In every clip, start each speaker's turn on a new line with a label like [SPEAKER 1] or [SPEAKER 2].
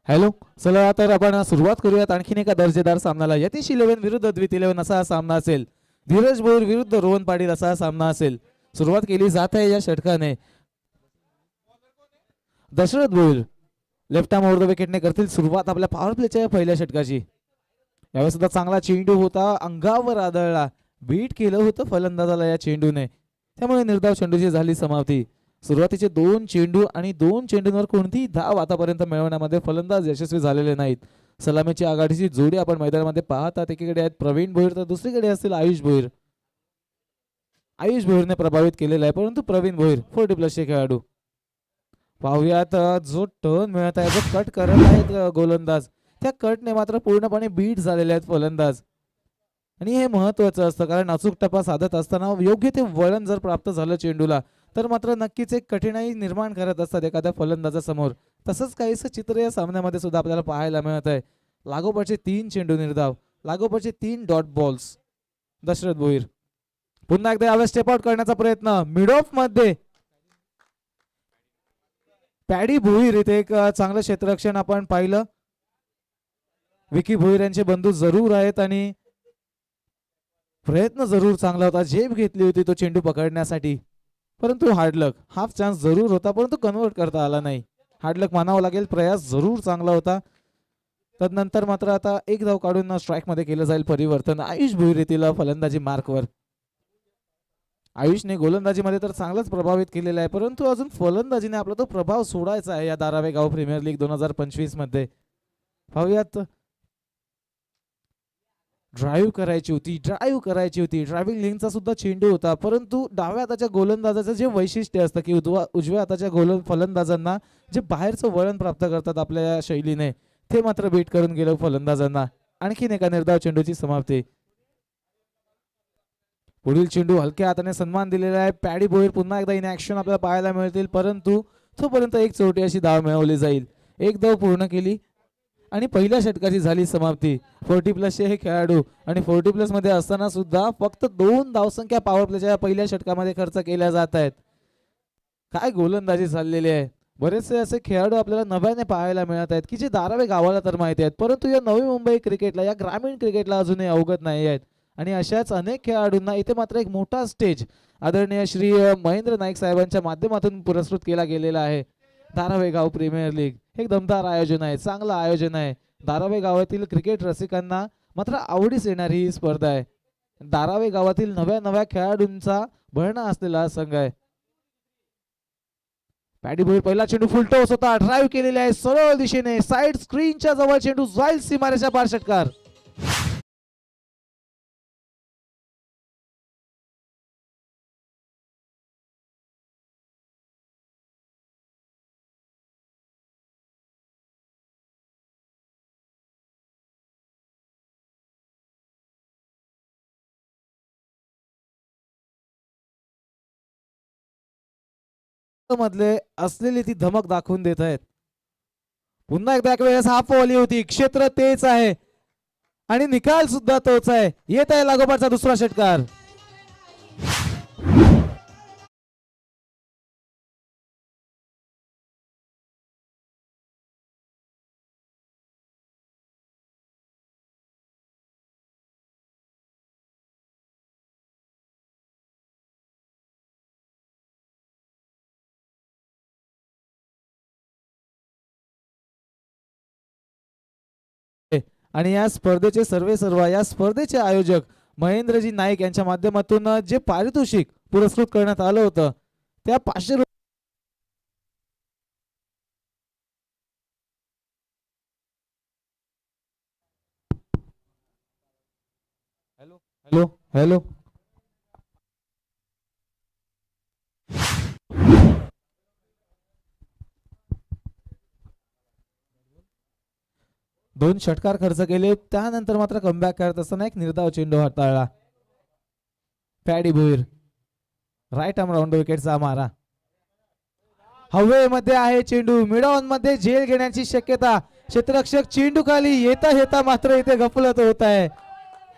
[SPEAKER 1] Hello, चला तर आपण सुरुवात करूयात आणखीन एका दर्जेदार सामन्याला. यतीश 11 विरुद्ध द्वित 11 असा हा सामना असेल. धीरज भोईर विरुद्ध रोहन पाटील असा हा सामना असेल. सुरुवात केली जात आहे या षटकाने. Dasharath Bhoir left arm over the विकेटने करतील सुरुवात आपल्या पॉवर प्लेच्या पहिल्या षटकाची. यावेळी सुद्धा चांगला चेंडू होता, अंगावर आदळला, बीट केलं होतं फलंदाजाला या चेंडूने, त्यामुळे निर्धाव चेंडूची झाली समाप्ती. सुरुवातीचे 2 चेंडू आणि 2 चेंडूंवर कोणतीही धाव आतापर्यंत मिळवण्यामध्ये फलंदाज यशस्वी झालेले नाहीत. सलामीची आघाडीची जोडी आपण मैदानामध्ये पाहतात. एकीकडे आहेत प्रवीण भोईर तर दुसरीकडे असतील आयुष भोईर. आयुष भोईरने प्रभावित केलेला आहे, परंतु प्रवीण भोईर 40+ चे खेळाडू. पाहुयात जो टर्न मिळत आहे, जो कट करत आहेत गोलंदाज, त्या कटने मात्र पूर्णपणे बीट झालेले आहेत फलंदाज. आणि हे महत्वाचं असतं, कारण अचूक टप्पा साधत असताना योग्य ते वळण जर प्राप्त झालं चेंडूला तर मात्र नक्कीच एक कठीणाई निर्माण करत असतात एखाद्या फलंदाजासमोर. तसंच काहीसं चित्र या सामन्यामध्ये सुद्धा आपल्याला पाहायला मिळत आहे. लागोपाठचे 3 चेंडू निर्धाव, लागोपाठचे 3 डॉट बॉल्स. दशरथ भोईर पुन्हा एकदा यावेळेस स्टेप आउट करण्याचा प्रयत्न. मिड ऑफ मध्ये पॅडी भोईर इथे एक चांगलं क्षेत्ररक्षण आपण पाहिलं. विकी भोईर यांचे बंधू जरूर आहेत आणि प्रयत्न जरूर चांगला होता. झेप घेतली होती तो चेंडू पकडण्यासाठी, परंतु हार्डलक. हाफ चान्स जरूर होता, परंतु कन्वर्ट करता आला नाही. हार्डलक मानावं लागेल, प्रयास जरूर चांगला होता. तदनंतर मात्र आता एक धाव काढून स्ट्राईक मध्ये केलं जाईल परिवर्तन. आयुष भोईर येथील फलंदाजी मार्कवर. आयुषने गोलंदाजीमध्ये तर चांगलाच प्रभावित केलेला आहे, परंतु अजून फलंदाजीने आपला तो प्रभाव सोडायचा आहे या धारावे गाव प्रीमियर लीग 2025 मध्ये. पाहूयात, ड्राईव्ह करायची होती. ड्रायव्हिंग लेनचा सुद्धा चेंडू होता, परंतु डाव्या हाताच्या गोलंदाजाचं जे वैशिष्ट्य असतं की उजव्या हाताच्या फलंदाजांना जे बाहेरचं वळण प्राप्त करतात आपल्या शैलीने, ते मात्र बीट करून गेलं फलंदाजांना. आणखीन एका निर्धाव चेंडूची समाप्ती. पुढील चेंडू हलक्या हाताने सन्मान दिलेला आहे. पॅडी भोईर पुन्हा एकदा इन ऍक्शन आपल्याला पाहायला मिळतील, परंतु तोपर्यंत एक चौटी अशी धाव मिळवली जाईल. एक धाव पूर्ण केली आणि पहिल्या षटकाची झाली समाप्ती. 40+ चे हे खेळाडू आणि 40+ मध्ये असताना सुद्धा फक्त 2 धावसंख्या पॉवर प्लेच्या पहिल्या षटकामध्ये खर्च केल्या जात आहेत. काय गोलंदाजी चाललेली आहे. बरेचसे असे खेळाडू आपल्याला नव्याने पाहायला मिळत आहेत की जे धारावे गावाला तर माहिती आहेत, परंतु या नवी मुंबई क्रिकेटला, या ग्रामीण क्रिकेटला अजूनही अवगत नाही आहेत. आणि अशाच अनेक खेळाडूंना इथे मात्र एक मोठा स्टेज आदरणीय श्री महेंद्र नाईक साहेबांच्या माध्यमातून पुरस्कृत केला गेलेला आहे. धारावे गाव प्रीमियर लीग एक दमदार आयोजन आहे, चांगलं आयोजन आहे. धारावे गावातील क्रिकेट रसिकांना मात्र आवडीस येणारी ही स्पर्धा आहे. धारावे गावातील नव्या खेळाडूंचा भरणा असलेला संघ आहे. पॅडी भोईर पहिला चेंडू फुलटॉस होता, ड्राईव्ह केलेला आहे सरळ दिशेने, साइड स्क्रीनच्या जवळ चेंडू जाईल सीमारेषा पार. षटकार. मधले असलेली ती धमक दाखवून देत आहेत. पुन्हा एकदा एक वेळेस हाफ वॉली होती, क्षेत्र तेच आहे आणि निकाल सुद्धा तोच आहे. येत आहे लागोपाठचा दुसरा षटकार. आणि या स्पर्धेचे सर्व या स्पर्धेचे आयोजक महेंद्रजी नाईक यांच्या माध्यमातून जे पारितोषिक पुरस्कृत करण्यात आलं होतं त्या 500 हॅलो हॅलो हॅलो 2 षटकार खर्च केले, त्यानंतर मात्र कमबॅक करत असताना एक निर्धाव चेंडू हाताळला. Paddy Bhoir right arm round विकेटचा मारा. हवेमध्ये आहे चेंडू, मिड ऑन मध्ये झेल घेण्याची शक्यता. क्षेत्ररक्षक चेंडू खाली येता मात्र इथे गफलत होत आहे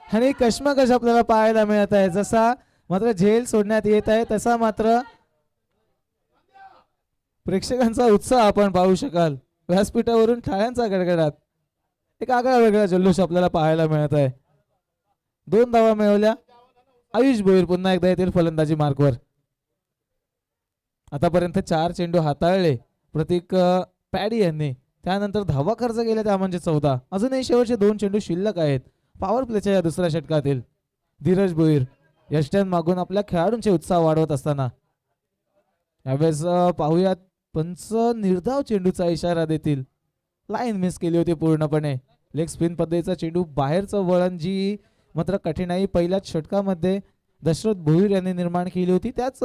[SPEAKER 1] आणि कश्मकश आपल्याला पाहायला मिळत आहे. जसा मात्र झेल सोडण्यात येत आहे तसा मात्र प्रेक्षकांचा उत्साह आपण पाहू शकाल. व्यासपीठावरून टाळ्यांचा गडगडाट. एक आगळा वेगळा जल्लोष आपल्याला पाहायला मिळत आहे. 2 धावा मिळवल्या. आयुष भोईर पुन्हा एकदा येतील फलंदाजी मार्कवर. आतापर्यंत 4 चेंडू हाताळले प्रतीक पॅडी यांनी. त्यानंतर धावा खर्च केल्या त्या म्हणजे 14. अजूनही शेवटचे 2 चेंडू शिल्लक आहेत पॉवर प्लेच्या या दुसऱ्या षटकातील. धीरज भोईर यष्ट्यां मागून आपल्या खेळाडूंचे उत्साह वाढवत असताना यावेळेस पाहूयात पंच निर्धाव चेंडूचा इशारा देतील. लाईन मिस केली होती पूर्णपणे. लेग स्पिन पद्धतीचा चेंडू बाहेरचं वळण जी मात्र कठीणाई पहिल्याच षटकामध्ये दशरथ भोईर यांनी निर्माण केली होती त्याच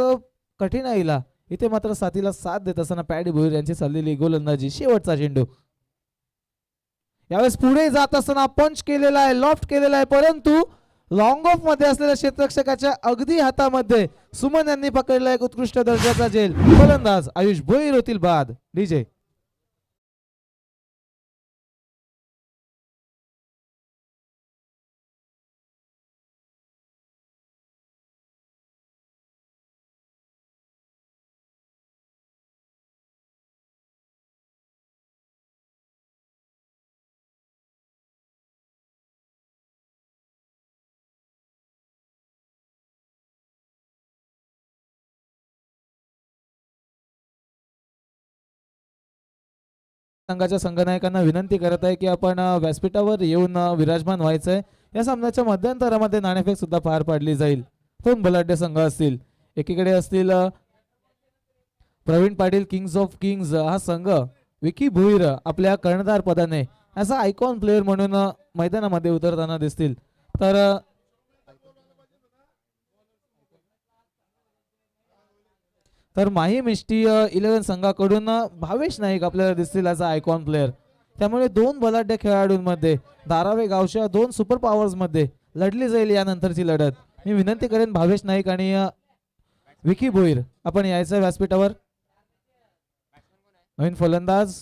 [SPEAKER 1] कठीणाईला इथे मात्र साथीला साथ देत असताना पॅडी भोईर यांची चाललेली गोलंदाजी. शेवटचा चेंडू यावेळेस पुढे जात असताना पंच केलेला आहे, लॉफ्ट केलेला आहे, परंतु लॉंग ऑफ मध्ये असलेल्या क्षेत्ररक्षकाच्या अगदी हातामध्ये सुमन यांनी पकडला एक उत्कृष्ट दर्जाचा झेल. गोलंदाज आयुष भोईर होतील बाद. डीजे संघाच्या संघनायकांना विनंती करत आहे की आपण व्यासपीठावर येऊन विराजमान व्हायचंय. या सामन्याच्या मध्यंतरामध्ये नाणेफेक सुद्धा पार पाडली जाईल. 2 बलाढ्य संघ असतील. एकीकडे असतील Praveen Patil kings of kings हा संघ. विकी भोईर आपल्या कर्णधार पदाने असा आयकॉन प्लेअर म्हणून मैदानामध्ये उतरताना दिसतील. तर माही मिष्टी 11 संघाकडून भावेश नाईक आपल्याला दिसतील असा आयकॉन प्लेअर. त्यामुळे 2 बलाढ्य खेळाडूंमध्ये धारावे गावच्या 2 सुपर पॉवर्स मध्ये लढली जाईल यानंतरची लढत. मी विनंती करेन भावेश नाईक आणि विकी भोईर आपण यायचं व्यासपीठावर. नवीन फलंदाज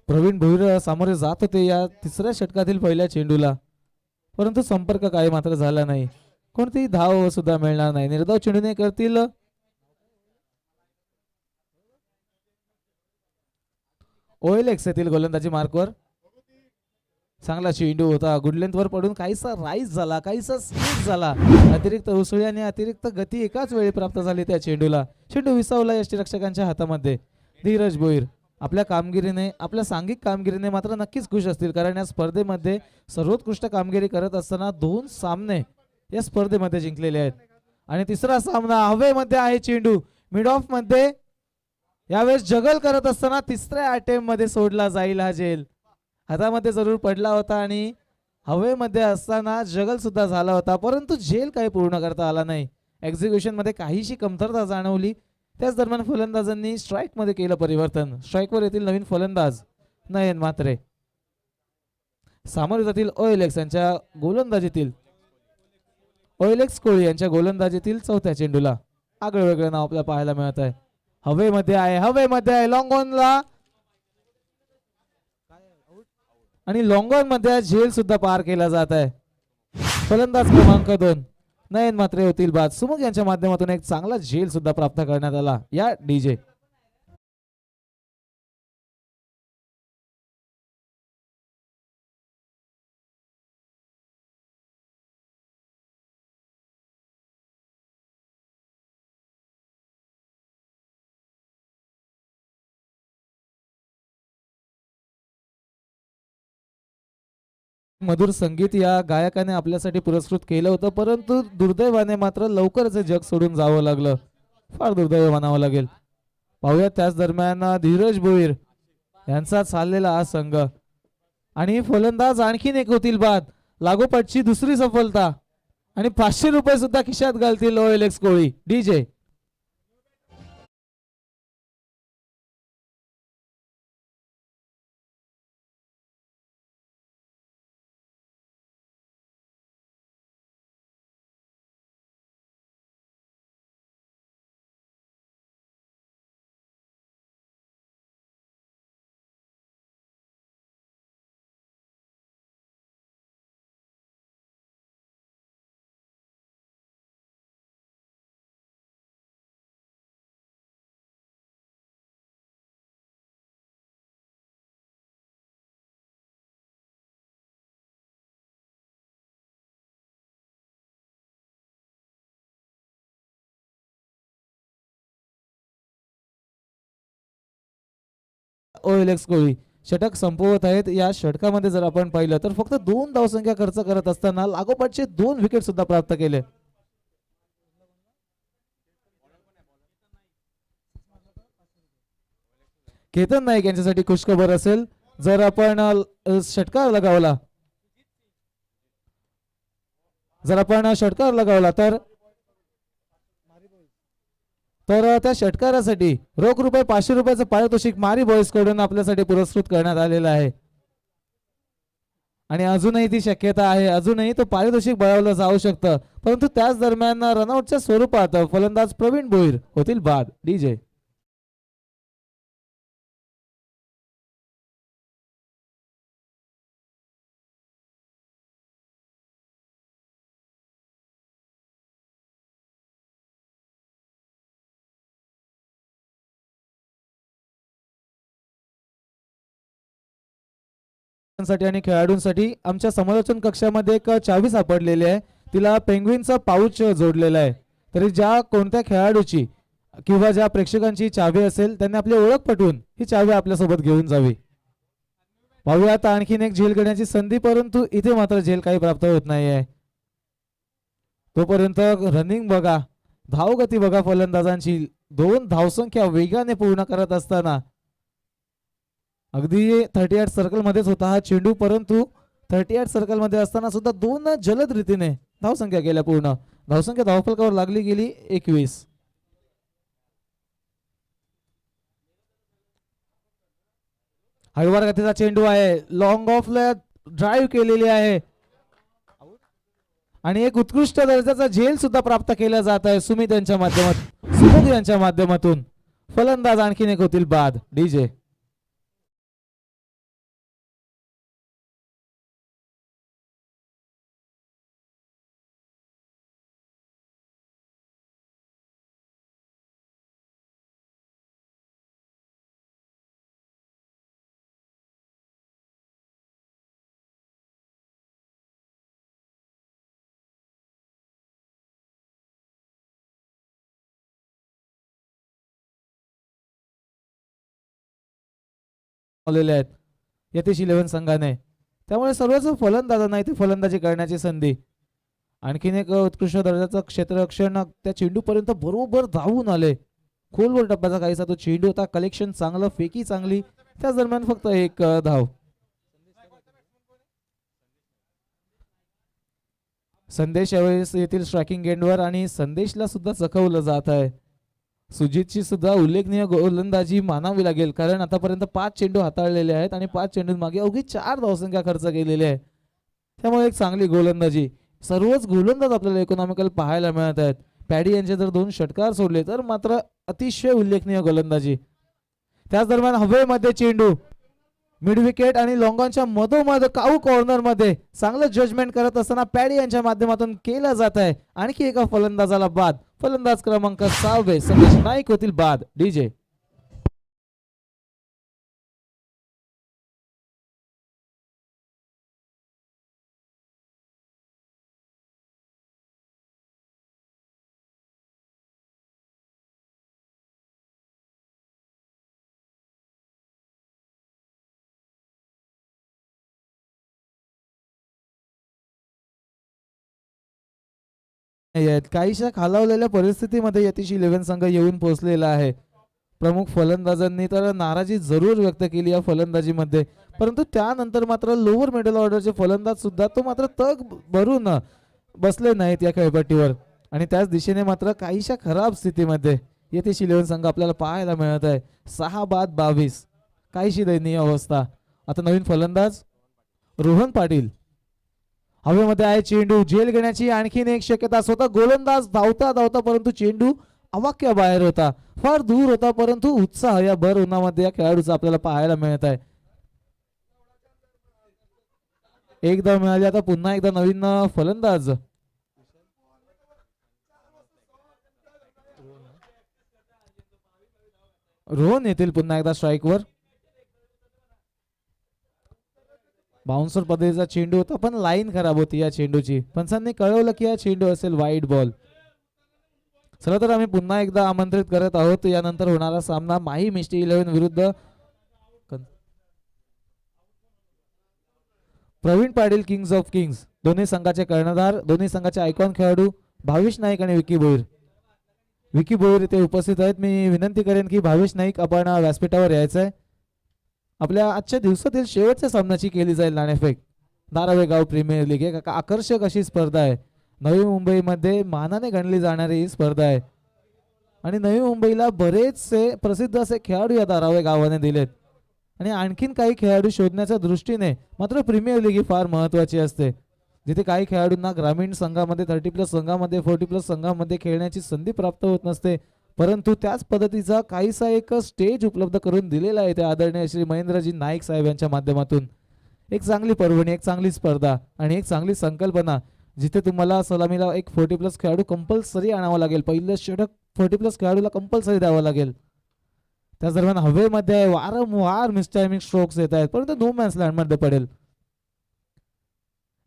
[SPEAKER 1] प्रवीण भोईर सामोरे जात होते या तिसऱ्या षटकातील पहिल्या चेंडूला, परंतु संपर्क काही मात्र झाला नाही. कोणतीही धाव सुद्धा मिळणार नाही. निर्धाव चेंडूने करतील ओएलएक्स येथील गोलंदाजी मार्कवर. चांगला चेंडू होता. गुड लेंथ वर पडून काहीसा राईज झाला, काहीसा स्पीड झाला. अतिरिक्त उसळी आणि अतिरिक्त गती एकाच वेळी प्राप्त झाली त्या चेंडूला. चेंडू विसावला यष्टीरक्षकांच्या हातामध्ये. धीरज भोईर आपल्या कामगिरीने आपल्या सांघिक कामगिरीने मात्र नक्कीच खुश असतील, कारण या स्पर्धेमध्ये सर्वोत्कृष्ट कामगिरी करत असताना 2 सामने या स्पर्धेमध्ये जिंकलेले आहेत. आणि तिसरा सामना हवेमध्ये आहे. चेंडू मिड ऑफ मध्ये यावेळेस जगल करत असताना तिसऱ्या अटेम्प्ट मध्ये सोडला जाईल हा झेल. हातामध्ये जरूर पडला होता आणि हवेमध्ये असताना जगल सुद्धा झाला होता, परंतु झेल काही पूर्ण करता आला नाही. एक्झिक्युशन मध्ये काहीशी कमतरता जाणवली. त्याच दरम्यान फलंदाजांनी स्ट्राईक मध्ये केलं परिवर्तन. स्ट्राईकवर येथील नवीन फलंदाज नयन म्हात्रे. सामोरे जातील ओएलएक्स यांच्या गोलंदाजीतील ओएलएक्स कोळी यांच्या गोलंदाजीतील चौथ्या चेंडूला. आगळं वेगळं नाव आपल्याला पाहायला मिळत आहे. हवेमध्ये आहे, हवेमध्ये आहे, लॉंग ऑनला आणि लॉंग ऑन मध्ये झेल सुद्धा पार केला जात आहे. फलंदाज क्रमांक 2 नयन म्हात्रे होतील बाद. सुमुख यांच्या माध्यमातून एक चांगला झेल सुद्धा प्राप्त करण्यात आला या डीजे. मधुर संगीत या गायकाने आपल्यासाठी पुरस्कृत केलं होतं, परंतु दुर्दैवाने मात्र लवकरच जग सोडून जावं लागलं. फार दुर्दैव म्हणावं लागेल. पाहूया त्याच दरम्यान धीरज भोईर यांचा चाललेला हा संघ आणि फलंदाज आणखीन एक होतील बाद. लागोपाठची दुसरी सफलता आणि 500 रुपये सुद्धा खिशात घालतील ओएलएक्स कोळी. डीजे OLX कोळी षटक संपवत आहेत. या षटकामध्ये जर आपण पाहिलं तर फक्त 2 धावसंख्या खर्च करत असताना लागोपाठचे 2 विकेट सुद्धा प्राप्त केले. केतन नाईक यांच्यासाठी खुशखबर असेल, जर आपण षटकार लगावला तर त्या षटकारासाठी रोख रुपये 500 रुपयाचं पारितोषिक मारी बॉयज कडून आपल्यासाठी पुरस्कृत करण्यात आलेलं आहे. आणि अजूनही ती शक्यता आहे, अजूनही तो पारितोषिक बळावलं जाऊ शकतं, परंतु त्याच दरम्यान रनआउटच्या स्वरूपात फलंदाज प्रवीण भोईर होतील बाद. डीजे आणि खेळाडूंसाठी आमच्या समालोचन कक्षामध्ये एक चावी सापडलेली आहे. तिला पेंग्विनचा पाऊच जोडलेला आहे. तरी ज्या कोणत्या खेळाडूची किंवा ज्या प्रेक्षकांची चावी असेल त्यांनी आपली ओळख पटवून ही चावी आपल्यासोबत घेऊन जावी. पाहूयात आणखीन एक झेल घेण्याची संधी, परंतु इथे मात्र झेल काही प्राप्त होत नाही आहे. तोपर्यंत रनिंग बघा, धावगती बघा फलंदाजांची. 2 धावसंख्या वेगाने पूर्ण करत असताना अगदी 38 सर्कल मध्येच होता हा चेंडू, परंतु 38 सर्कल मध्ये असताना सुद्धा 2 जलद रीतीने धावसंख्या केल्या पूर्ण. धावसंख्या धावफलकावर लागली गेली 21. हळवार गतीचा चेंडू आहे, लॉंग ऑफला ड्राईव्ह केलेली आहे आणि एक उत्कृष्ट दर्जाचा झेल सुद्धा प्राप्त केला जात आहे सुमित यांच्या माध्यमातून. फलंदाज आणखीन एक होतील बाद. डीजे आहेत यतीश 11 संघाने, त्यामुळे सर्वच फलंदाजांना इथे फलंदाजी करण्याची संधी. आणखीन एक उत्कृष्ट दर्जाचं क्षेत्ररक्षण त्या चेंडू पर्यंत बरोबर धावून आले. खोलवर टप्प्याचा काहीसा तो चेंडू होता, कलेक्शन चांगलं, फेकी चांगली, त्याच दरम्यान फक्त एक धाव. संदेश यावेळेस येथील स्ट्रायकिंग एंडवर आणि संदेशला सुद्धा चकवलं जात आहे. सुजितची सुद्धा उल्लेखनीय गोलंदाजी मानावी लागेल, कारण आतापर्यंत 5 चेंडू हाताळलेले आहेत आणि 5 चेंडू मागे अवघी 4 धावसंख्या खर्च केलेली आहे. त्यामुळे एक चांगली गोलंदाजी. सर्वच गोलंदाज आपल्याला इकॉनॉमिकल पाहायला मिळत आहेत. पॅडी यांचे जर 2 षटकार सोडले तर मात्र अतिशय उल्लेखनीय गोलंदाजी. त्याच दरम्यान हवेमध्ये चेंडू मिड विकेट आणि लॉंगॉनच्या मधोमध काऊ कॉर्नर मध्ये चांगलं जजमेंट करत असताना पॅडी यांच्या माध्यमातून केलं जात आहे. आणखी एका फलंदाजाला बाद. फलंदाज क्रमांक 6 संदेश नाईक होतील बाद. डीजे काहीशा खालावलेल्या परिस्थितीमध्ये यतीश 11 संघ येऊन पोहोचलेला आहे. प्रमुख फलंदाजांनी तर नाराजी जरूर व्यक्त केली या फलंदाजीमध्ये, परंतु त्यानंतर मात्र लोअर मिडल ऑर्डरचे फलंदाज सुद्धा तो मात्र तग भरून बसले नाहीत या खेळपट्टीवर आणि त्याच दिशेने मात्र काहीशा खराब स्थितीमध्ये यतीश 11 संघ आपल्याला पाहायला मिळत आहे. 6 बाद 22, काहीशी दयनीय अवस्था. आता नवीन फलंदाज रोहन पाटील. हवेमध्ये आहे चेंडू, झेल घेण्याची आणखीन एक शक्यता. स्वतः गोलंदाज धावता धावता, परंतु चेंडू अवाक्या बाहेर होता, फार दूर होता, परंतु उत्साह या भर उन्हामध्ये या खेळाडूचा आपल्याला पाहायला मिळत आहे. एकदा मिळाली, आता पुन्हा एकदा नवीन फलंदाज रोहन येतील पुन्हा एकदा स्ट्राईकवर. बाउन्सर पद्धतीचा चेंडू होता, पण लाईन खराब होती या चेंडूची. पंचांनी कळवलं की हा चेंडू असेल वाईड बॉल. चला तर आम्ही पुन्हा एकदा आमंत्रित करत आहोत यानंतर होणारा सामना माही मिस्टी 11 विरुद्ध Praveen Patil kings of kings दोन्ही संघाचे कर्णधार, दोन्ही संघाचे आयकॉन खेळाडू भावेश नाईक आणि विकी भोईर. विकी भोईर इथे उपस्थित आहेत. मी विनंती करेन की भावेश नाईक आपण व्यासपीठावर यायचं आहे. आपल्या आजच्या दिवसातील शेवटच्या सामन्याची केली जाईल नाणेफेक. धारावे गाव प्रीमियर लीग एक आकर्षक अशी स्पर्धा आहे. नवी मुंबईमध्ये मानाने गणली जाणारी ही स्पर्धा आहे आणि नवी मुंबईला बरेचसे प्रसिद्ध असे खेळाडू या धारावे गावाने दिलेत आणि आणखीन काही खेळाडू शोधण्याच्या दृष्टीने मात्र प्रीमियर लीग ही फार महत्वाची असते. जिथे काही खेळाडूंना ग्रामीण संघामध्ये 30+ संघामध्ये 40+ संघामध्ये खेळण्याची संधी प्राप्त होत नसते, परंतु त्याच पद्धतीचा काहीसा एक स्टेज उपलब्ध करून दिलेला आहे त्या आदरणीय श्री महेंद्रजी नाईक साहेब यांच्या माध्यमातून. एक चांगली पर्वणी, एक चांगली स्पर्धा आणि एक चांगली संकल्पना जिथे तुम्हाला सलामीला एक 40+ खेळाडू कंपल्सरी आणावा लागेल. पहिलं षटक 40+ खेळाडूला कंपल्सरी द्यावं लागेल. त्याच दरम्यान हवेमध्ये वारंवार मिसटायमिंग स्ट्रोक्स येत आहेत, परंतु नो मॅन्स लँड मध्ये पडेल.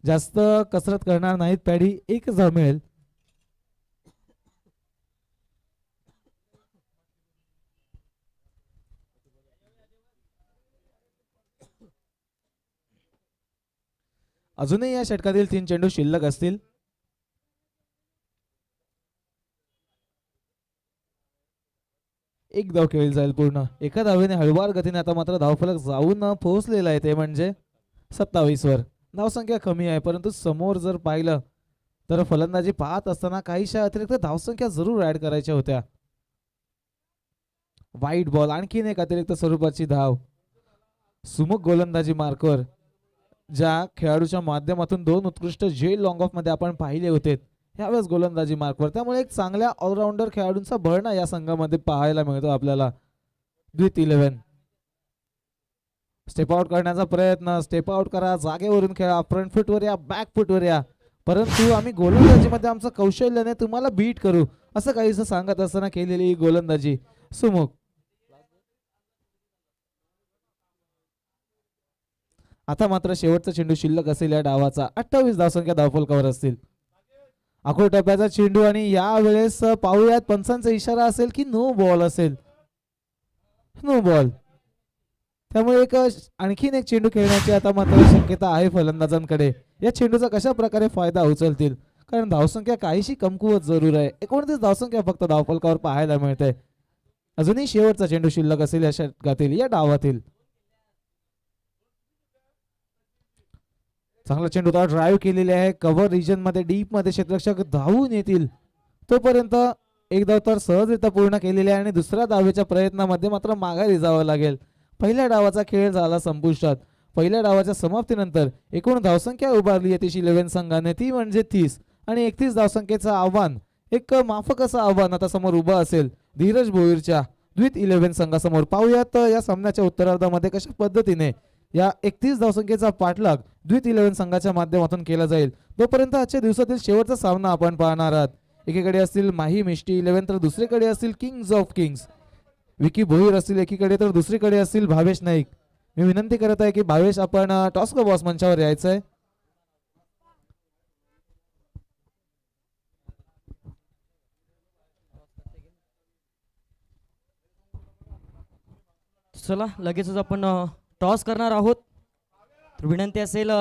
[SPEAKER 1] जास्त कसरत करणार नाहीत पॅडी, एक धाव मिळेल. अजूनही या षटकातील 3 चेंडू शिल्लक असतील. एक धाव खेळली जाईल पूर्ण. एका धावेने हळवार गतीने आता मात्र धावफलक जाऊन पोहोचलेला आहे, ते म्हणजे 27 वर. धावसंख्या कमी आहे, परंतु समोर जर पाहिलं तर फलंदाजी पाहत असताना काहीशा अतिरिक्त धावसंख्या जरूर ऍड करायच्या होत्या. वाईट बॉल, आणखीन एक अतिरिक्त स्वरूपाची धाव. सुमुख गोलंदाजी मार्कवर ज्या खेळाडूच्या माध्यमातून 2 उत्कृष्ट झेल लॉंग ऑफ मध्ये आपण पाहिले होते, यावेळेस गोलंदाजी मार्कवर. त्यामुळे एक चांगल्या ऑलराऊंडर खेळाडूंचा भरणा या संघामध्ये पाहायला मिळतो आपल्याला. द्वित 11 स्टेप आउट करण्याचा प्रयत्न. स्टेप आउट करा, जागेवरून खेळा, फ्रंट फुटवर या, बॅक फुटवर या, परंतु आम्ही गोलंदाजीमध्ये आमचं कौशल्याने तुम्हाला बीट करू असं काहीसं सांगत असताना केलेली ही गोलंदाजी सुमुख. आता मात्र शेवटचा चेंडू शिल्लक असेल या डावाचा. 28 धावसंख्या धावफलकावर असतील. अकोल टप्प्याचा चेंडू आणि यावेळेस पाहूयात पंचांचा इशारा असेल की नो बॉल असेल. No ball. त्यामुळे एक आणखीन एक चेंडू खेळण्याची आता मात्र शक्यता आहे फलंदाजांकडे. या चेंडूचा कशा प्रकारे फायदा उचलतील, कारण धावसंख्या काहीशी कमकुवत जरूर आहे. 29 धावसंख्या फक्त धावफलकावर पाहायला मिळते. अजूनही शेवटचा चेंडू शिल्लक असेल या षटकातील, या डावातील. चांगला चेंडू ड्राईव्ह केलेले आहे. कव्हर रिजन मध्ये, डीप मध्ये क्षेत्ररक्षक धावून येतील तोपर्यंत एक धाव तर सहजरित्या पूर्ण केलेली आहे आणि दुसऱ्या धावेच्या प्रयत्नामध्ये मात्र माघारी जावं लागेल. पहिल्या डावाचा खेळ झाला संपुष्टात. पहिल्या डावाच्या समाप्तीनंतर एकूण धावसंख्या उभारली यतीश 11 संघाने, ती म्हणजे 30 आणि 31 धावसंख्येचं आव्हान, एक माफक असं आव्हान आता समोर उभं असेल धीरज भोईरच्या द्वित 11 संघासमोर. पाहूयात या सामन्याच्या उत्तरार्धामध्ये कशा पद्धतीने या 31 धावसंख्येचा पाठलाग द्वित 11 संघाच्या माध्यमातून केला जाईल. तोपर्यंत आजच्या दिवसातील शेवटचा सामना आपण पाहणार आहात. एकीकडे असतील माही मिष्टी 11 तर दुसरीकडे असतील Kings of Kings. Vicky Bhoir असतील एकीकडे तर दुसरीकडे असतील भावेश नाईक. मी विनंती करत आहे की भावेश आपण टॉस द बॉस मंचावर यायचं आहे.
[SPEAKER 2] चला लगेचच आपण टॉस करणार आहोत. तर विनंती असेल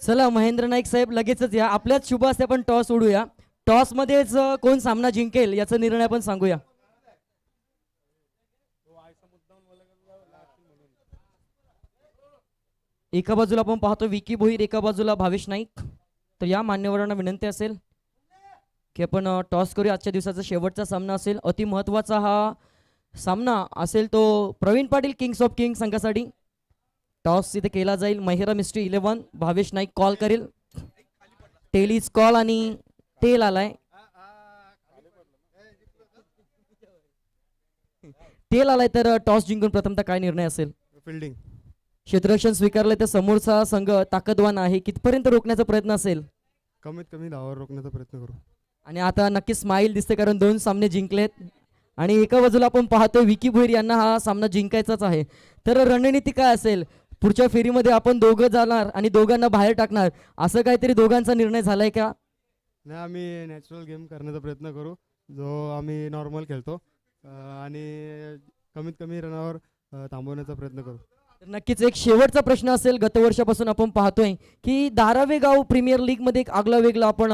[SPEAKER 2] चला महेंद्र नाईक साहेब लगेचच या. आपल्याच शुभ असते आपण टॉस उडूया. टॉस मध्येच कोण सामना जिंकेल याचा निर्णय आपण सांगूया. एका बाजूला आपण पाहतो विकी भोईर, एका बाजूला भावेश नाईक. तर या मान्यवरांना विनंती असेल की आपण टॉस करूया. आजच्या दिवसाचा शेवटचा सामना असेल. अति महत्त्वाचा हा सामना असेल तो Praveen Patil kings of kings संघासाठी. टॉस इथे केला जाईल. महिरा मिस्ट्री 11 भावेश नाईक कॉल करेल. टेलीज कॉल आणि टेल आलाय. टेल आलाय तर टॉस जिंकून प्रथमतः काय निर्णय असेल?
[SPEAKER 3] फिल्डिंग.
[SPEAKER 2] क्षेत्ररक्षण स्वीकारलंय तर समोरचा संघ ताकदवान आहे, कितपर्यंत रोखण्याचा प्रयत्न असेल?
[SPEAKER 3] कमीत कमी धावावर रोखण्याचा प्रयत्न करू.
[SPEAKER 2] आणि आता नक्की स्माइल दिसते कारण 2 सामने जिंकलेत. आणि एका बाजूला आपण पाहतोय विकी भोईर यांना हा सामना जिंकायचाच आहे. तर रणनीती काय असेल? पुढच्या फेरीमध्ये आपण दोघं जाणार आणि दोघांना बाहेर टाकणार असं काहीतरी दोघांचा निर्णय झालाय का?
[SPEAKER 3] नाही, आम्ही नॅचरल गेम करण्याचा प्रयत्न करू. जो आम्ही नॉर्मल खेळतो आणि कमीत कमी रनावर थांबवण्याचा प्रयत्न करू.
[SPEAKER 2] तर नक्कीच एक शेवटचा प्रश्न असेल. गतवर्षापासून आपण पाहतोय की धारावे गाव प्रीमियर लीग मध्ये एक आगला वेगळा आपण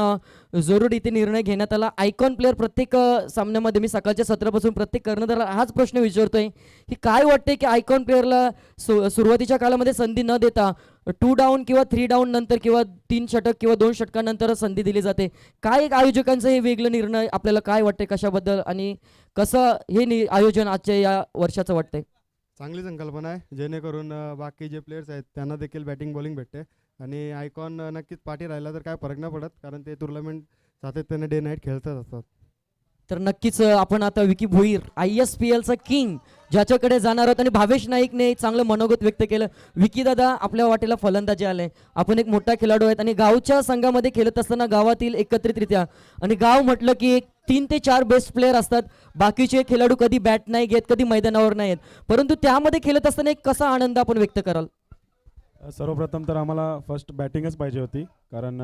[SPEAKER 2] जरूर इथे निर्णय घेण्यात आला. आयकॉन प्लेअर प्रत्येक सामन्यामध्ये मी सकाळच्या सत्रापासून प्रत्येक कर्णधाराला हाच प्रश्न विचारतोय की काय वाटतंय की आयकॉन प्लेअरला सुरुवातीच्या काळामध्ये संधी न देता 2 डाऊन किंवा 3 डाऊन नंतर किंवा 3 षटक किंवा 2 षटकानंतर संधी दिली जाते. काय एक आयोजकांचं हे वेगळं निर्णय आपल्याला काय वाटतंय कशाबद्दल आणि कसं हे आयोजन आजच्या या वर्षाचं वाटतंय?
[SPEAKER 3] चांगली संकल्पना आहे, जेणेकरून बाकी जे प्लेयर्स आहेत त्यांना देखील बॅटिंग बॉलिंग भेटते आणि आयकॉन नक्कीच पाठी राहिला तर काय फरक नाही पडत, कारण ते टुर्नामेंट सातत्याने डे नाईट खेळतच असतात.
[SPEAKER 2] तर नक्कीच आपण आता विकी भोईर ISPL चा किंग ज्याच्याकडे जाणार आहोत आणि भावेश नाईकने चांगलं मनोगत व्यक्त केलं. विकी दादा, आपल्या वाटेला फलंदाजी आले, आपण एक मोठा खेळाडू आहेत आणि गावच्या संघामध्ये खेळत असताना गावातील एकत्रितरित्या आणि गाव म्हटलं की एक 3 ते 4 बेस्ट प्लेअर असतात. बाकीचे खेळाडू कधी बॅट नाही घेत, कधी मैदानावर नाही येत, परंतु त्यामध्ये खेळत असताना एक कसा आनंद आपण व्यक्त कराल?
[SPEAKER 4] सर्वप्रथम तर आम्हाला फर्स्ट बॅटिंगच पाहिजे होती, कारण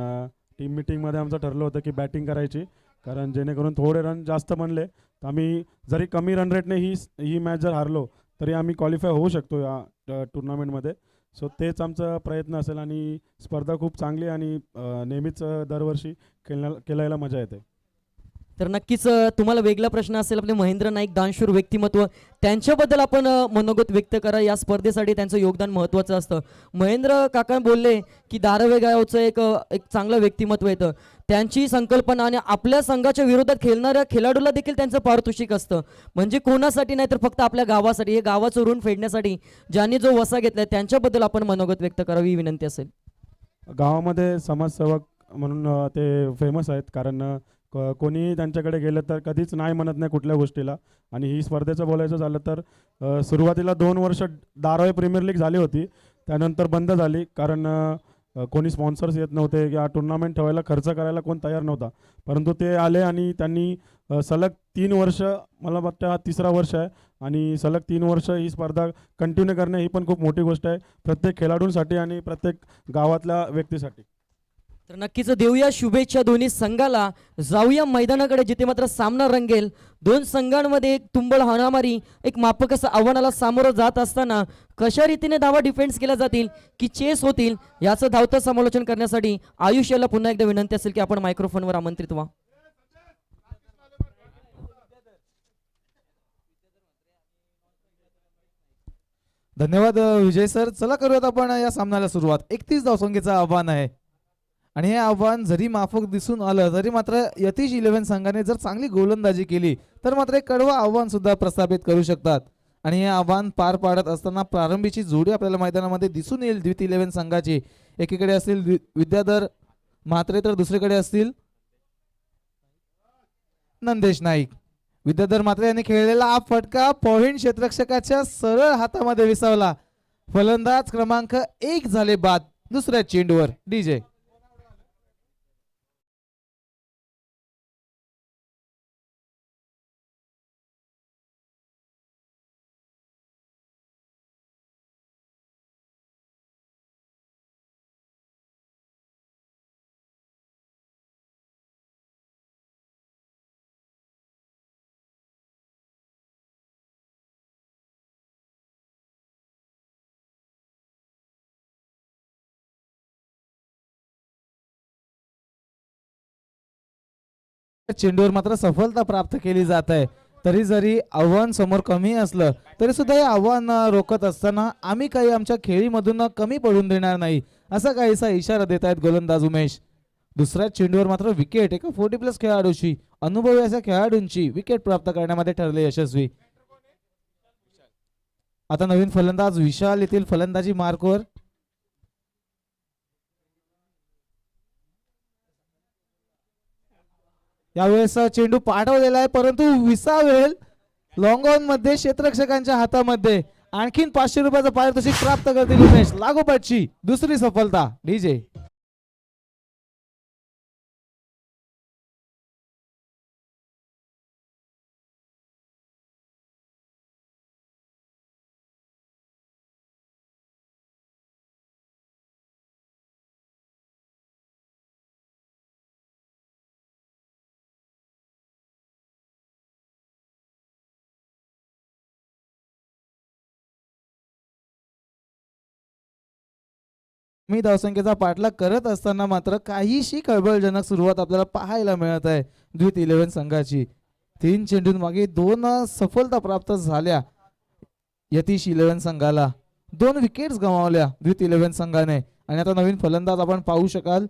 [SPEAKER 4] टीम मिटिंगमध्ये आमचं ठरलं होतं की बॅटिंग करायची, कारण जेणेकरून थोडे रन जास्त बनले तर आम्ही जरी कमी रन रेटने ही मॅच जर हारलो तरी आम्ही क्वालिफाय होऊ शकतो या टुर्नामेंटमध्ये. सो तेच आमचा प्रयत्न असेल आणि स्पर्धा खूप चांगली आणि नेहमीच दरवर्षी खेळायला मजा येते.
[SPEAKER 2] तर नक्कीच तुम्हाला वेगळा प्रश्न असेल. आपले महेंद्र नाईक दानशूर व्यक्तिमत्व, त्यांच्याबद्दल आपण मनोगत व्यक्त करा. या स्पर्धेसाठी त्यांचं योगदान महत्त्वाचं असतं. महेंद्र काका बोलले की धारावे गावचं एक चांगलं व्यक्तिमत्व येतं, त्यांची संकल्पना आणि आपल्या संघाच्या विरोधात खेळणाऱ्या खेळाडूला देखील त्यांचं पारितोषिक असतं. म्हणजे कोणासाठी नाही तर फक्त आपल्या गावासाठी, हे गावाचं ऋण फेडण्यासाठी ज्यांनी जो वसा घेतलाय त्यांच्याबद्दल आपण मनोगत व्यक्त करावी ही विनंती असेल.
[SPEAKER 4] गावामध्ये समाजसेवक म्हणून ते फेमस आहेत, कारण कोणीही त्यांच्याकडे गेलं तर कधीच नाही म्हणत नाही कुठल्या गोष्टीला. आणि ही स्पर्धेचं बोलायचं झालं तर सुरुवातीला 2 वर्ष धारावी प्रीमियर लीग झाली होती, त्यानंतर बंद झाली, कारण कोणी स्पॉन्सर्स येत नव्हते या टुर्नामेंट ठेवायला, खर्च करायला कोण तयार नव्हता. परंतु ते आले आणि त्यांनी सलग 3 वर्ष, मला वाटतं हा 3रा वर्ष आहे, आणि सलग 3 वर्ष ही स्पर्धा कंटिन्यू करणे ही पण खूप मोठी गोष्ट आहे प्रत्येक खेळाडूंसाठी आणि प्रत्येक गावातल्या व्यक्तीसाठी.
[SPEAKER 2] तर नक्कीच देऊया शुभेच्छा दोन्ही संघाला. जाऊया मैदानाकडे जिथे मात्र सामना रंगेल. 2 संघांमध्ये एक तुंबळ हाणामारी, एक माफक असं आव्हानाला सामोरं जात असताना कशा रीतीने धावा डिफेन्स केल्या जातील की चेस होतील याचं धावतं समालोचन करण्यासाठी आयुष्याला पुन्हा एकदा विनंती असेल की आपण मायक्रोफोनवर आमंत्रित व्हा.
[SPEAKER 1] धन्यवाद विजय सर. चला करूयात आपण या सामन्याला सुरुवात. 31 धावसंख्येचं आव्हान आहे आणि हे आव्हान जरी माफक दिसून आलं तरी मात्र यतीश 11 संघाने जर चांगली गोलंदाजी केली तर मात्र एक कडवं आव्हान सुद्धा प्रस्थापित करू शकतात. आणि हे आव्हान पार पाडत असताना प्रारंभीची जोडी आपल्याला मैदानामध्ये दिसून येईल. द्वित 11 संघाची एकीकडे असतील विद्याधर म्हात्रे तर दुसरीकडे असतील नंदेश नाईक. विद्याधर म्हात्रे यांनी खेळलेला हा फटका पॉइंट क्षेत्ररक्षकाच्या सरळ हातामध्ये विसावला. फलंदाज क्रमांक 1 झाले बाद दुसऱ्या चेंडूवर. डीजे चेंडूवर मात्र सफलता प्राप्त केली जात आहे. तरी जरी आव्हान समोर कमी असलं तरी सुद्धा हे आव्हान रोखत असताना आम्ही काही आमच्या खेळीमधून कमी पडून देणार नाही असा काहीसा इशारा देत आहेत गोलंदाज उमेश. दुसऱ्या चेंडूवर मात्र विकेट एका 40+ खेळाडूची, अनुभवी अशा खेळाडूंची विकेट प्राप्त करण्यामध्ये ठरले यशस्वी. आता नवीन फलंदाज विशाल येथील फलंदाजी मार्कवर. यावेळेस चेंडू पाठवलेला आहे परंतु विसावेल लॉंग ऑन मध्ये क्षेत्ररक्षकांच्या हातामध्ये. आणखीन 500 रुपयाचं पारितोषिक प्राप्त करतील उमेश. लागोपाठची दुसरी सफलता. डीजे मी धावसंख्येचा पाठलाग करत असताना मात्र काहीशी खळबळजनक सुरुवात आपल्याला पाहायला मिळत आहे द्वित 11 संघाची. 3 चेंडूंमागे 2 सफलता प्राप्त झाल्या यतीश 11 संघाला. 2 विकेट्स गमावल्या द्वित 11 संघाने. आणि आता नवीन फलंदाज आपण पाहू शकाल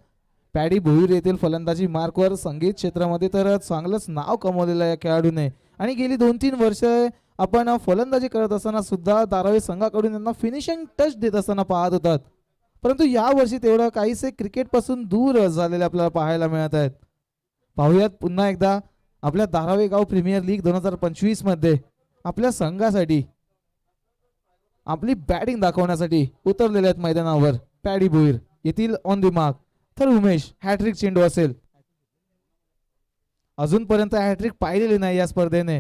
[SPEAKER 1] पॅडी भोईर येथील फलंदाजी मार्कवर संगीत क्षेत्रामध्ये तर चांगलंच नाव कमवलेलं आहे या खेळाडूने. आणि गेली 2-3 वर्ष आपण फलंदाजी करत असताना सुद्धा धारावी संघाकडून यांना फिनिशिंग टच देत असताना पाहत होतात, परंतु या वर्षी तेवढं काहीसे क्रिकेट पासून दूर झालेले आपल्याला पाहायला मिळत आहेत. पाहूयात पुन्हा एकदा आपल्या धारावी गाव प्रीमियर लीग 2025 मध्ये आपल्या संघासाठी आपली बॅटिंग दाखवण्यासाठी उतरलेले आहेत मैदानावर पॅडी भोईर येथील ऑन द मार्क. तर उमेश हॅट्रिक चेंडू असेल. अजूनपर्यंत हॅट्रिक पाहिलेली नाही या स्पर्धेने.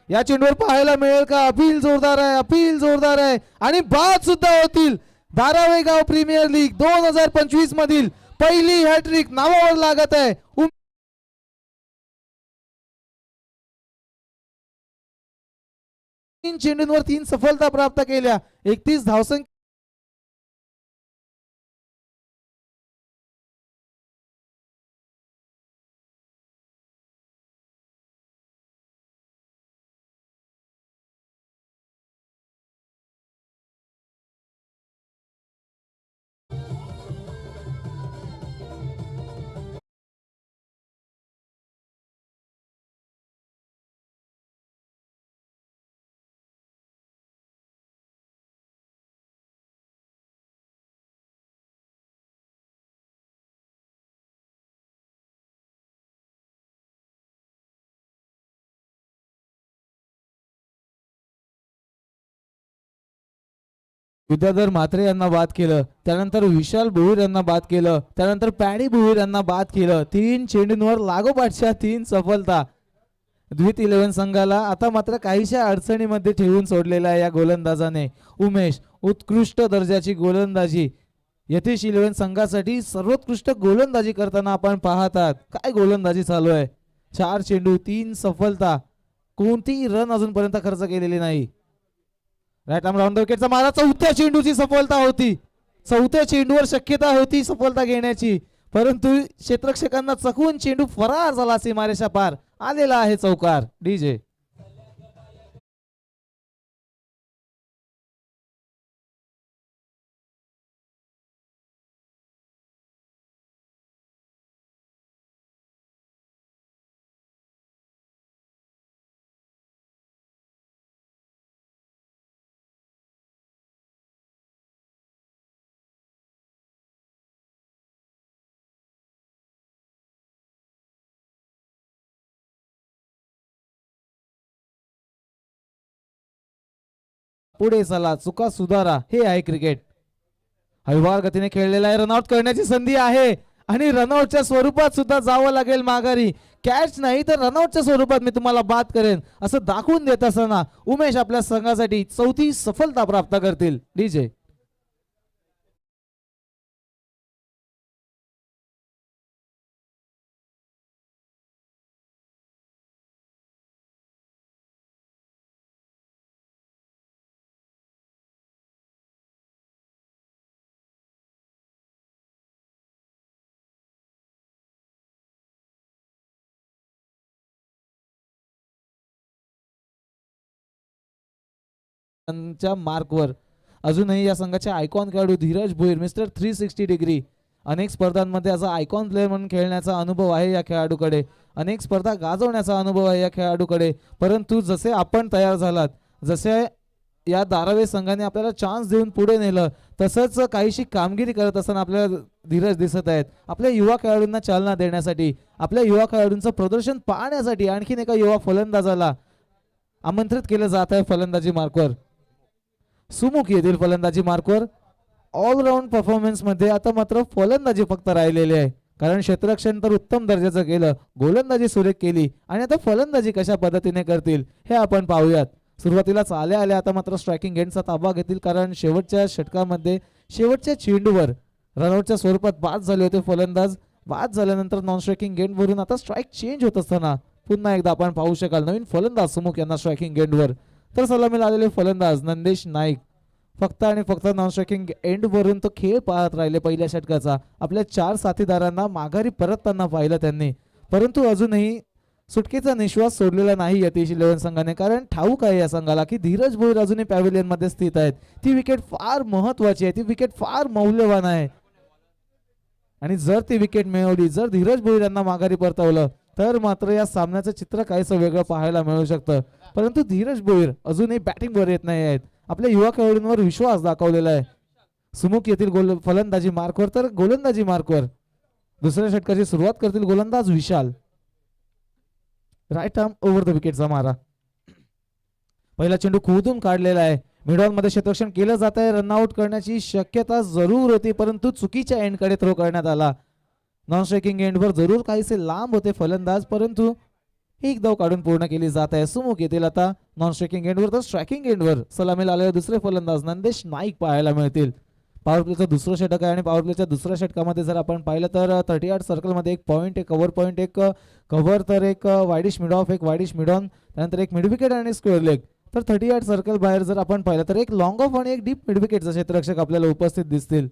[SPEAKER 1] या चेंडूवर पाहायला मिळेल का? अपील जोरदार आहे, अपील जोरदार आहे आणि बाद सुद्धा होतील. धारावी गाव प्रीमियर लीग 2025 मधील पहिली हॅट्रिक नावावर लागत आहे. 3 चेंडूंवर 3 सफलता प्राप्त केल्या. 31 धावसंख्या विद्याधर म्हात्रे यांना बाद केलं. त्यानंतर विशाल भोईर यांना बाद केलं. त्यानंतर पॅडी भोईर यांना बाद केलं. 3 चेंडूंवर लागोपाठच्या 3 सफलता द्वित 11 संघाला. आता मात्र काहीशा अडचणीमध्ये ठेवून सोडलेला आहे या गोलंदाजाने. उमेश उत्कृष्ट दर्जाची गोलंदाजी यतीश 11 संघासाठी सर्वोत्कृष्ट गोलंदाजी करताना आपण पाहतात. काय गोलंदाजी चालू आहे. 4 चेंडू 3 सफलता. कोणतीही रन अजूनपर्यंत खर्च केलेली नाही. राईट आर्म राऊंड द विकेटचा मारा. 4थ्या चेंडूची सफलता होती. 4थ्या चेंडूवर शक्यता होती सफलता घेण्याची, परंतु क्षेत्ररक्षकांना चकवून चेंडू फरार झाला. सीमारेषा पार आलेला आहे चौकार. डीजे पुढे चला, चुका सुधारा, हे आहे क्रिकेट. हळूवार गतीने खेळलेला आहे. रनआउट करण्याची संधी आहे आणि रनआउटच्या स्वरूपात सुद्धा जावं लागेल माघारी. कॅच नाही तर रनआउटच्या स्वरूपात मी तुम्हाला बाद करेन असं दाखवून देत असताना उमेश आपल्या संघासाठी 4थी सफलता प्राप्त करतील. डीजे च्या मार्कवर अजूनही या संघाचे आयकॉन खेळाडू धीरज भोईर मिस्टर 360 डिग्री. अनेक स्पर्धांमध्ये असा आयकॉन प्लेअर म्हणून खेळण्याचा अनुभव आहे या खेळाडूकडे. अनेक स्पर्धा गाजवण्याचा अनुभव आहे या खेळाडूकडे. परंतु जसे आपण तयार झालात, जसे या धारावी संघाने आपल्याला चान्स देऊन पुढे नेलं, तसंच काहीशी कामगिरी करत असताना आपल्याला धीरज दिसत आहेत. आपल्या युवा खेळाडूंना चालना देण्यासाठी, आपल्या युवा खेळाडूंचं प्रदर्शन पाहण्यासाठी आणखीन एका युवा फलंदाजाला आमंत्रित केलं जात आहे फलंदाजी मार्कवर. सुमुख येथील फलंदाजी मार्कवर ऑलराऊंड परफॉर्मन्स मध्ये आता मात्र फलंदाजी फक्त राहिलेली आहे, कारण क्षेत्ररक्षण तर उत्तम दर्जाचं केलं, गोलंदाजी सुरेख केली आणि आता फलंदाजी कशा पद्धतीने करतील हे आपण पाहूयात. सुरुवातीलाच आल्या आल्या आता मात्र स्ट्रायकिंग एंडचा ताबा घेतील, कारण शेवटच्या षटकामध्ये शेवटच्या चेंडूवर रनआउटच्या स्वरूपात बाद झाले होते फलंदाज. बाद झाल्यानंतर नॉन स्ट्रायकिंग एंडवरून आता स्ट्राईक चेंज होत असताना पुन्हा एकदा आपण पाहू शकाल नवीन फलंदाज सुमुख यांना स्ट्रायकिंग एंडवर. तर सलामीला आलेले फलंदाज नंदेश नाईक फक्त आणि फक्त नॉन स्ट्रायकिंग एंड वरून तो खेळ पाहत राहिले पहिल्या षटकाचा. आपल्या 4 साथीदारांना माघारी परतताना पाहिलं त्यांनी, परंतु अजूनही सुटकेचा निश्वास सोडलेला नाही यतीश 11 संघाने. कारण ठाऊक आहे या संघाला की धीरज भोईर अजूनही पॅव्हिलियन मध्ये स्थित आहेत. ती विकेट फार महत्वाची आहे, ती विकेट फार मौल्यवान आहे आणि जर ती विकेट मिळवली, जर धीरज भोईर यांना माघारी परतवलं तर मात्र या सामन्याचं चित्र काहीसं वेगळं पाहायला मिळू शकतं. परंतु धीरज भोईर अजूनही बॅटिंगवर येत नाही आहेत. आपल्या युवा खेळाडूंवर विश्वास दाखवलेला आहे. सुमुख येथील फलंदाजी मार्कवर तर गोलंदाजी मार्कवर. दुसऱ्या षटकाची सुरुवात करतील गोलंदाज विशाल. राईट आर्म ओव्हर द विकेटचा मारा. पहिला चेंडू खोदून काढलेला आहे. मिडऑन मध्ये क्षेत्ररक्षण केलं जात आहे. रनआउट करण्याची शक्यता जरूर होती, परंतु चुकीच्या एंडकडे थ्रो करण्यात आला. नॉन स्ट्रायकिंग एंडवर जरूर काहीसे लांब होते फलंदाज, परंतु एक धाव काढून पूर्ण केली जात आहे. सुमुख येतील आता नॉन स्ट्रायकिंग एंडवर, तर स्ट्रायकिंग एंडवर सलामीला आलेले दुसरे फलंदाज नंदेश नाईक पाहायला मिळतील. पॉवर प्लेचं दुसरं षटक आहे आणि पॉवर प्लेच्या दुसऱ्या षटकामध्ये जर आपण पाहिलं तर 38 सर्कलमध्ये एक पॉईंट, एक कव्हर पॉईंट, एक कव्हर, तर एक वाईडिश मिड ऑफ, एक वाईडिश मिड ऑन, त्यानंतर एक मिड विकेट आणि स्क्वेअर लेग. तर 38 सर्कल बाहेर जर आपण पाहिलं तर एक लॉंग ऑफ आणि एक डीप मिड विकेटचा क्षेत्ररक्षक आपल्याला उपस्थित दिसतील.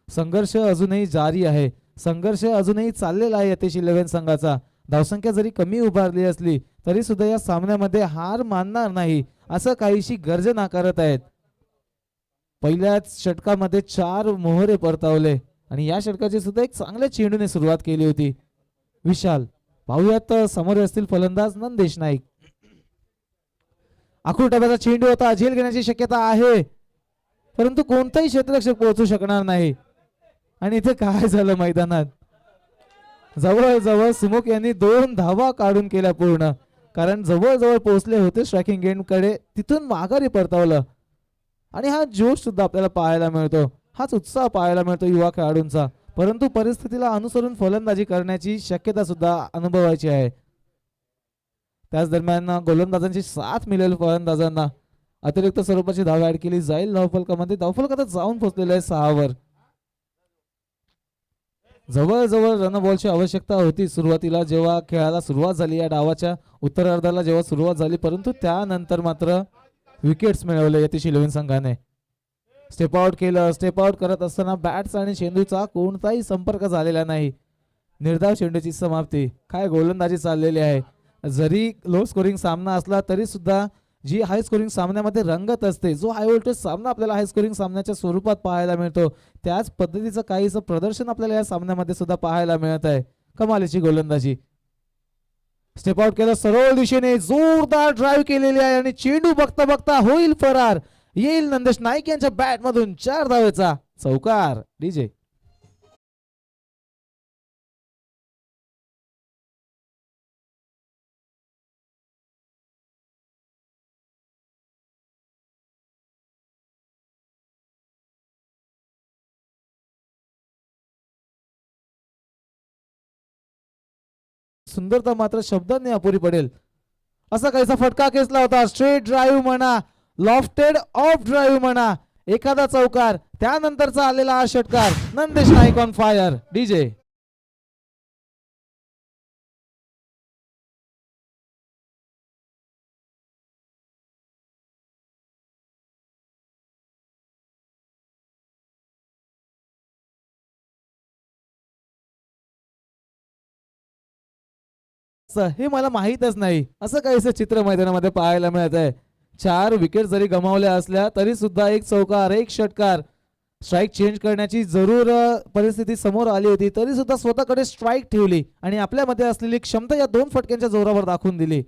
[SPEAKER 1] संघर्ष अजूनही जारी आहे, संघर्ष अजूनही चाललेला आहे यतीश 11 संघाचा. धावसंख्या जरी कमी उभारली असली तरी सुद्धा या सामन्यामध्ये हार मानणार नाही असं काहीशी गर्जना करत आहेत. पहिल्याच षटकामध्ये 4 मोहरे परतावले आणि या षटकाची सुद्धा एक चांगल्या चेंडूने सुरुवात केली होती. विशाल पाहूयात समोर असतील फलंदाज नंदेश नाईक. आखूड टप्प्याचा चेंडू होता, झेल घेण्याची शक्यता आहे, परंतु कोणताही क्षेत्ररक्षक पोहोचू शकणार नाही. आणि इथे काय झालं मैदानात, जवळजवळ सुमुख यांनी 2 धावा काढून केल्या पूर्ण, कारण जवळजवळ पोहोचले होते स्ट्रायकिंग एंड कडे, तिथून माघारी परतवलं. आणि हा जोश सुद्धा आपल्याला पाहायला मिळतो, हाच उत्साह पाहायला मिळतो युवा खेळाडूंचा. परंतु परिस्थितीला अनुसरून फलंदाजी करण्याची शक्यता सुद्धा अनुभवायची आहे. त्याच दरम्यान गोलंदाजांची साथ मिळेल फलंदाजांना. अतिरिक्त स्वरूपाची धाव ऍड केली जाईल धावफलकामध्ये. धावफलकात जाऊन पोहोचलेले आहे 6 वर. जवळजवळ रन बॉलची आवश्यकता होती सुरुवातीला जेव्हा खेळाला सुरुवात झाली, या डावाच्या उत्तरार्धाला जेव्हा सुरुवात झाली, परंतु त्यानंतर मात्र विकेट्स मिळवले यतीश 11 संघाने. स्टेप आउट केलं. स्टेप आउट करत असताना बॅट्स आणि चेंडूचा कोणताही संपर्क झालेला नाही. निर्धाव चेंडूची समाप्ती. काय गोलंदाजी चाललेली आहे. जरी लो स्कोरिंग सामना असला तरी सुद्धा जी हाय स्कोरिंग सामन्यामध्ये रंगत असते, जो हाय व्होल्टेज सामना आपल्याला हाय स्कोरिंग सामन्याच्या स्वरूपात पाहायला मिळतो, त्याच पद्धतीचं काहीसं प्रदर्शन आपल्याला या सामन्यामध्ये सुद्धा पाहायला मिळत आहे. कमालीची गोलंदाजी. स्टेप आउट केलं, सरळ दिशेने जोरदार ड्राईव्ह केलेली आहे आणि चेंडू बघता बघता होईल फरार. येईल नंदेश नाईक यांच्या बॅट मधून 4 धावेचा चौकार. डीजे सुंदरता मात्र शब्दांनी अपुरी पडेल. असा काहीसा फटका खेचला होता. स्ट्रेट ड्राईव्ह म्हणा, लॉफ्टेड ऑफ ड्राईव्ह म्हणा, एखादा चौकार, त्यानंतरचा आलेला हा षटकार. Nandesh Naik on fire. DJ हे मला माहीतच नाही, असं काहीसं चित्र मैदानामध्ये पाहायला मिळत आहे. 4 विकेट जरी गमावल्या असल्या तरी सुद्धा एक चौकार, एक षटकार, स्ट्राईक चेंज करण्याची जरूर परिस्थिती समोर आली होती, तरी सुद्धा स्वतःकडे स्ट्राईक ठेवली आणि आपल्यामध्ये असलेली क्षमता या 2 फटक्यांच्या जोरावर दाखवून दिली.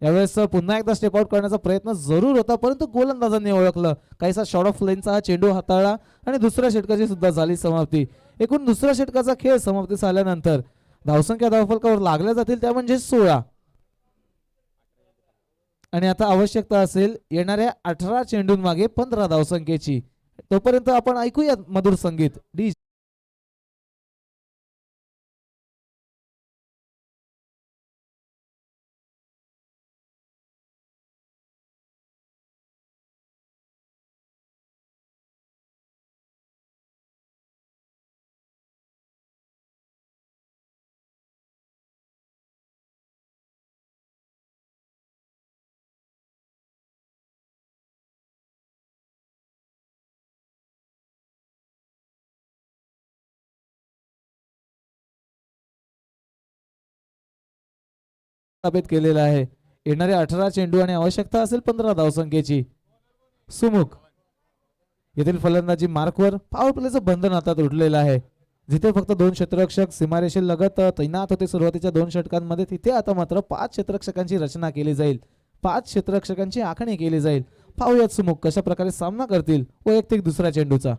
[SPEAKER 1] यावेळेस पुन्हा एकदा स्टेप आउट करण्याचा प्रयत्न जरूर होता, परंतु गोलंदाजांनी ओळखलं. काहीसा शॉर्ट ऑफ लाईनचा हा चेंडू हाताळला आणि दुसऱ्या षटकाची सुद्धा झाली समाप्ती. एकूण दुसऱ्या षटकाचा खेळ समाप्तीस आल्यानंतर धावसंख्या धावफलकावर लागल्या जातील, त्या म्हणजे 16. आणि आता आवश्यकता असेल येणाऱ्या 18 चेंडूंमागे 15 धावसंख्येची. तोपर्यंत आपण ऐकूया मधुर संगीत. डी स्थापित केलेला आहे. येणारे 18 चेंडू आणि आवश्यकता असेल 15 धावसंख्येची. सुमुख येथील फलंदाजी मार्कवर पॉवर प्लेचं बंधन हातात उठलेलं आहे. जिथे फक्त 2 क्षेत्ररक्षक सीमारेषेलगत तैनात होते सुरुवातीच्या 2 षटकांमध्ये, तिथे आता मात्र 5 क्षेत्ररक्षकांची रचना केली जाईल. 5 क्षेत्ररक्षकांची आखणी केली जाईल. पाहूयात सुमुख कशा प्रकारे सामना करतील वैयक्तिक दुसऱ्या चेंडूचा.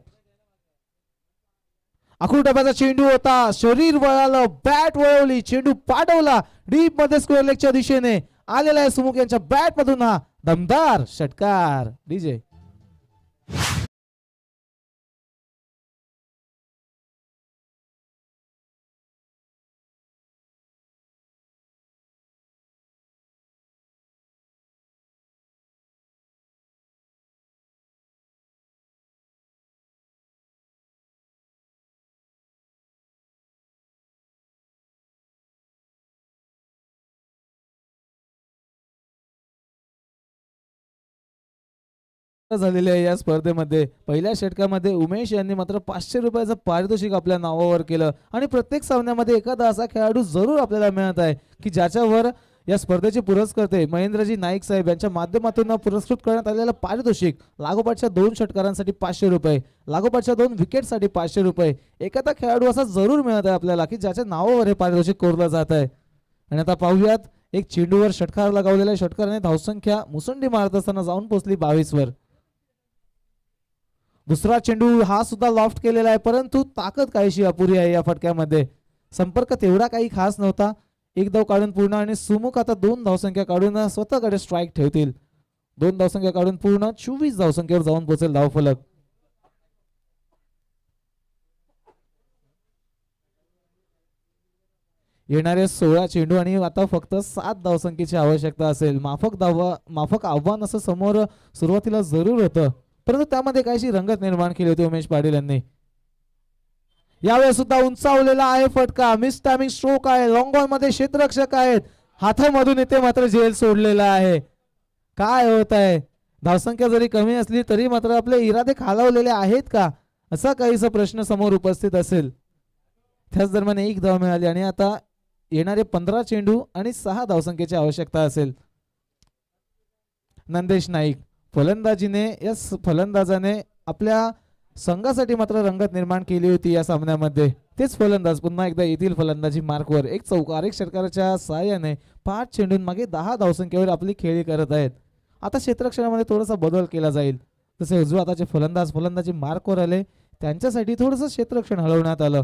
[SPEAKER 1] आखूड डब्याचा चेंडू होता, शरीर वळालं, बॅट वळवली, चेंडू पाठवला डीप मध्ये स्क्वेअर लेगच्या दिशेने आलेला आहे. सुमुख यांच्या बॅट मधून हा दमदार षटकार. डीजे झालेले आहे या स्पर्धेमध्ये. पहिल्या षटकामध्ये उमेश यांनी मात्र 500 रुपयाचं पारितोषिक आपल्या नावावर केलं आणि प्रत्येक सामन्यामध्ये एखादा असा खेळाडू जरूर आपल्याला मिळत आहे की ज्याच्यावर या स्पर्धेचे पुरस्कर्ते महेंद्रजी नाईक साहेब यांच्या माध्यमातून पुरस्कृत करण्यात आलेलं पारितोषिक लागोपाठच्या 2 षटकारांसाठी 500 रुपये, लागोपाठच्या 2 विकेटसाठी 500 रुपये. एखादा खेळाडू असा जरूर मिळत आहे आपल्याला की ज्याच्या नावावर हे पारितोषिक कोरलं जात आहे. आणि आता पाहूयात एक चेंडूवर षटकार लगावलेल्या षटकाराने धावसंख्या मुसंडी मारत असताना जाऊन पोहोचली 22 वर. दुसरा चेंडू हा सुद्धा लॉफ्ट केलेला आहे, परंतु ताकद काहीशी अपुरी आहे या फटक्यामध्ये. संपर्क तेवढा काही खास नव्हता. 1 धाव काढून पूर्ण आणि सुमुख आता 2 धावसंख्या काढून स्वतःकडे स्ट्राईक ठेवतील. 2 धावसंख्या काढून पूर्ण 24 धावसंख्येवर जाऊन पोहोचेल धावफलक. येणारे 16 चेंडू आणि आता फक्त 7 धावसंख्येची आवश्यकता असेल. माफक आव्हान असं समोर सुरुवातीला जरूर होतं, परंतु त्यामध्ये काहीशी रंगत निर्माण केली होती उमेश पाटील यांनी. यावेळेस सुद्धा उंचावलेला आहे फटका. मिस टायमिंग स्ट्रोक आहे. लॉंग ऑन मध्ये क्षेत्ररक्षक आहेत. हातामधून इथे मात्र झेल सोडलेला आहे. काय होत आहे? धावसंख्या जरी कमी असली तरी मात्र आपले इरादे खालावलेले आहेत का, असा काहीसा प्रश्न समोर उपस्थित असेल. त्याच दरम्यान 1 धाव मिळाली आणि आता येणारे 15 चेंडू आणि 6 धावसंख्येची आवश्यकता असेल. नंदेश नाईक फलंदाजाने आपल्या संघासाठी मात्र रंगत निर्माण केली होती या सामन्यामध्ये. तेच फलंदाज पुन्हा एकदा येथील फलंदाजी मार्कवर एक षटकाराच्या सहाय्याने 5 चेंडूंमागे 10 धावसंख्येवर आपली खेळी करत आहेत. आता क्षेत्ररक्षणामध्ये थोडासा बदल केला जाईल. जसे उजव्या हाताचे फलंदाजी मार्कवर आले, त्यांच्यासाठी थोडंसं क्षेत्ररक्षण हलवण्यात आलं.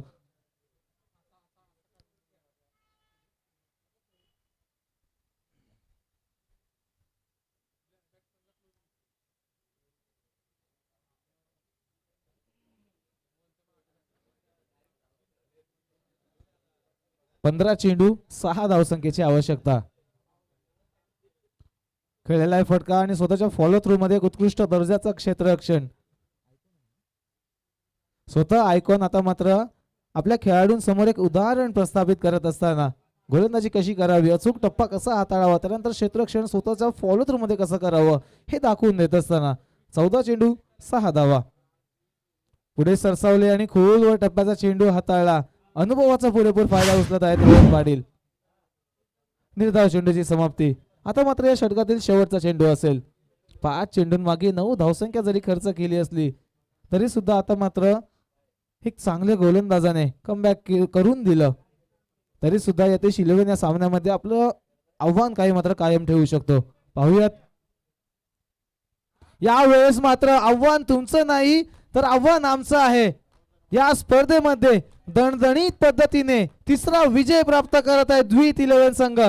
[SPEAKER 1] पंधरा चेंडू 6 धावसंख्येची आवश्यकता. खेळलेला आहे फटका आणि स्वतःच्या फॉलो थ्रू मध्ये एक उत्कृष्ट दर्जाचं क्षेत्ररक्षण. स्वतः आयकॉन आता मात्र आपल्या खेळाडूंसमोर एक उदाहरण प्रस्थापित करत असताना गोलंदाजी कशी करावी, अचूक टप्पा कसा हाताळावा, त्यानंतर क्षेत्ररक्षण स्वतःच्या फॉलो थ्रू मध्ये कसं करावं हे दाखवून देत असताना 14 चेंडू 6 धावा. पुढे सरसावले आणि खोलवर टप्प्याचा चेंडू हाताळला. अनुभवाचा पुरेपूर फायदा उचलत आहेत रोहन पाटील. निर्धाव चेंडूची समाप्ती. आता मात्र या षटकातील शेवटचा चेंडू असेल. 5 चेंडूंमागे 9 धावसंख्या जरी खर्च केली असली तरी सुद्धा आता मात्र एक चांगल्या गोलंदाजाने कमबॅक करून दिलं तरी सुद्धा यतेश 11 या सामन्यामध्ये आपलं आव्हान काही मात्र कायम ठेवू शकतो. पाहूयात. यावेळेस मात्र आव्हान तुमचं नाही तर आव्हान आमचं आहे. या स्पर्धेमध्ये दणदणीत पद्धतीने 3रा विजय प्राप्त करत आहे द्वित 11 संघ.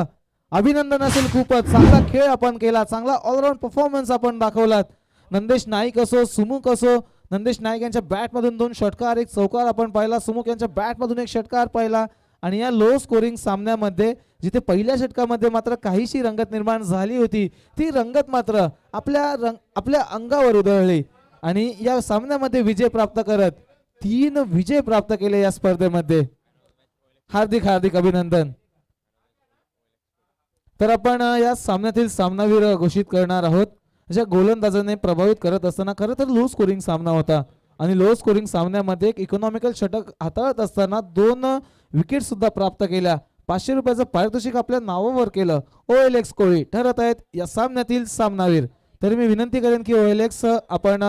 [SPEAKER 1] अभिनंदन असेल. खूपच चांगला खेळ आपण केला, चांगला ऑलराऊंड परफॉर्मन्स आपण दाखवलात. नंदेश नाईक असो, सुमुख असो, नंदेश नाईक यांच्या बॅट मधून 2 षटकार, 1 चौकार आपण पाहिला. सुमुख यांच्या बॅट मधून 1 षटकार पाहिला. आणि या लो स्कोरिंग सामन्यामध्ये जिथे पहिल्या षटकामध्ये मात्र काहीशी रंगत निर्माण झाली होती, ती रंगत मात्र आपल्या अंगावर उधळली आणि या सामन्यामध्ये विजय प्राप्त करत 3 विजय प्राप्त केले या स्पर्धेमध्ये. हार्दिक हार्दिक अभिनंदन. तर आपण या सामन्यातील सामनावीर घोषित करणार आहोत. ज्या गोलंदाजाने प्रभावित करत असताना खरं तर लो स्कोरिंग सामना होता आणि लो स्कोरिंग सामन्यामध्ये एक इकॉनॉमिकल षटक हाताळत असताना 2 विकेट सुद्धा प्राप्त केल्या, 500 रुपयाचं पारितोषिक आपल्या नावावर केलं. OLX कोळी ठरत आहेत या सामन्यातील सामनावीर. तरी मी विनंती करेन की OLX आपण